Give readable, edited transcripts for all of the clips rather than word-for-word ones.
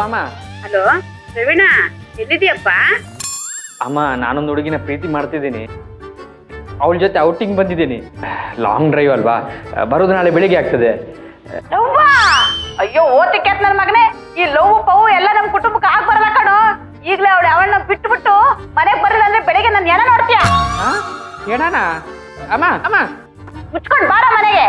ಅಮ್ಮ. ಹಲೋ ಪ್ರವೀಣ, ಎಲ್ಲಿದ್ಯಪ್ಪ? ಅಮ್ಮ, ನಾನೊಂದು ಹುಡುಗಿನ ಪ್ರೀತಿ ಮಾಡ್ತಿದ್ದೀನಿ. ಅವಳ ಜೊತೆ ಔಟಿಂಗ್ ಬಂದಿದ್ದೀನಿ. ಲಾಂಗ್ ಡ್ರೈವ್ ಅಲ್ವಾ, ಬರೋದು ನಾಳೆ ಬೆಳಿಗ್ಗೆ ಆಗ್ತದೆ. ಅಯ್ಯೋ ಓತಿಕೆತ್ ನನ್ ಮಗನೇ, ಈ ಲವ್ ಪವು ಎಲ್ಲ ನಮ್ ಕುಟುಂಬಕ್ಕೆ ಆಗ್ ಬರಲ್ಲ ಕಣೋ. ಈಗ್ಲೇ ಅವಳನ್ನ ಬಿಟ್ಟು ಮನೆಗ್ ಬರಲಿಲ್ಲ ಅಂದ್ರೆ ಬೆಳಿಗ್ಗೆ ನನ್ ಏನ ನೋಡ್ತೀಯ? ಏನಾನ? ಅಮ್ಮ ಅಮ್ಮ ಮುಚ್ಕೊಂಡ್ ಬಾರ ಮನೆಗೆ.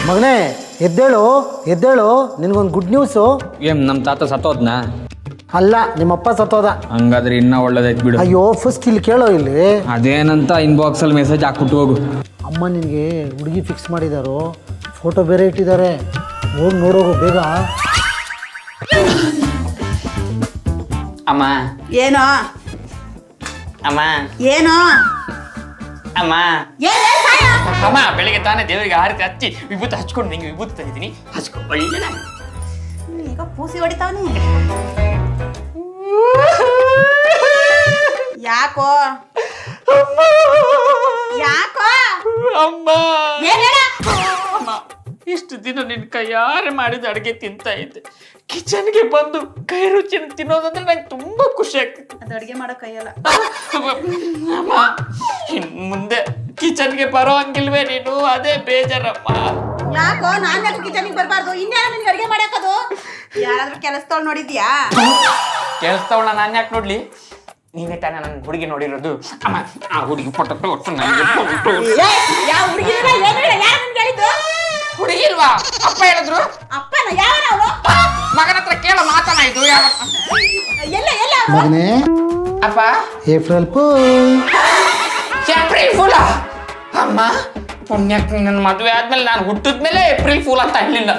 ಮಗನೇ ಎದ್ದೇಳು ಎದ್ದೇಳು, ನಿನ್ಗೊಂದು ಗುಡ್ ನ್ಯೂಸು. ಏನ್ ನಮ್ಮ ತಾತ ಸತ್ತೋದ್ನಾ? ಅಲ್ಲ, ನಿಮ್ಮಪ್ಪ ಸತ್ತೋದ. ಹಂಗಾದ್ರೆ ಇನ್ನ ಒಳ್ಳೇದಾಯ್ತು ಬಿಡು. ಅಯ್ಯೋ ಫಸ್ಟ್ ಇಲ್ಲಿ ಕೇಳೋ, ಇಲ್ಲಿ ಅದೇನಂತ ಇನ್ಬಾಕ್ಸ್ ಅಲ್ಲಿ ಮೆಸೇಜ್ ಹಾಕ್ಬಿಟ್ಟು ಹೋಗು. ಅಮ್ಮ ನಿನಗೆ ಹುಡುಗಿ ಫಿಕ್ಸ್ ಮಾಡಿದಾರೋ, ಫೋಟೋ ಬೇರೆ ಇಟ್ಟಿದ್ದಾರೆ, ಹೋಗಿ ನೋಡೋಗು ಬೇಗ. ಅಮ್ಮ ಏನೋ ಅಮ್ಮ ಏನೋ ಅಮ್ಮ ಅಮ್ಮ, ಬೆಳಿಗ್ಗೆ ತಾನೇ ದೇವರಿಗೆ ಆರತಿ ಹಚ್ಚಿ ವಿಭೂತಿ ಹಚ್ಕೊಂಡು ನಿಂಗೆ ವಿಭೂತಿ ತಂದಿದ್ದೀನಿ, ಹಚ್ಕೊ. ಈಗ ಪೂಸಿ ಹೊಡಿತಾವನಿ. ಯಾಕೋ ಯಾಕೋ ಅಮ್ಮ, ಅಮ್ಮ, ಇಷ್ಟು ದಿನ ನಿನ್ ಕೈಯಾರೆ ಮಾಡಿದ ಅಡುಗೆ ತಿಂತಾ ಇದ್ದೆ. ಕಿಚನ್ಗೆ ಬಂದು ಕೈ ರುಚಿ ತಿನ್ನೋದಂದ್ರೆ ನಂಗೆ ತುಂಬಾ ಖುಷಿ ಆಗ್ತಿತ್ತು. ಅದು ಅಡುಗೆ ಮಾಡೋ ಕೈಯಲ್ಲ. ಅಮ್ಮ, ಇನ್ ಮುಂದೆ ಕಿಚನ್ಗೆ ಬರೋ ಹಂಗಿಲ್ವೇ ನೀನು? ಅದೇ ಬೇಜಾರಮ್ಮ. ಯಾಕೋ ನಾನ್ ಯಾಕೆ ಕಿಚನಿಗೆ ಬರಬಾರ್ದು? ಇನ್ನೇನ ನಿನ್ಗೆ ಅಡುಗೆ ಮಾಡಾಕದು? ಯಾರಾದ್ರೂ ಕೆಲಸದವ್ಳು ನೋಡಿದ್ಯಾ? ಕೇಳಿಸ್ತವಳ ನಾನು ಯಾಕೆ ನೋಡ್ಲಿ? ನೀನೇ ತಾನೇ ನನ್ನ ಹುಡುಗಿ ನೋಡಿರೋದು. ಅಮ್ಮ, ಆ ಹುಡುಗಿ ಫೋಟೋ ಒಟ್ಟು ಯಾವ ಹುಡುಗಿ ಹೇಳಿದ್ದು? ಹುಡುಗಿ ಇಲ್ವಾ? ಅಪ್ಪ ಹೇಳಿದ್ರು. ಅಪ್ಪನ ಯಾವ ಮಗನ ಹತ್ರ ಕೇಳ ಮಾತನ ಇದು. ಎಲ್ಲ ಎಲ್ಲ ಮಗನೇ ಅಪ್ಪ, ಏಪ್ರಿಲ್ ಫೂಲ್. April pool? ಅಮ್ಮ, ಪುಣ್ಯಕ್ಕೆ ನನ್ನ ಮದುವೆ ಆದ್ಮೇಲೆ ನಾನು ಹುಟ್ಟಿದ್ಮೇಲೆ ಏಪ್ರಿಲ್ ಫೂಲ್ ಅಂತ ಹೇಳಿಲ್ಲ.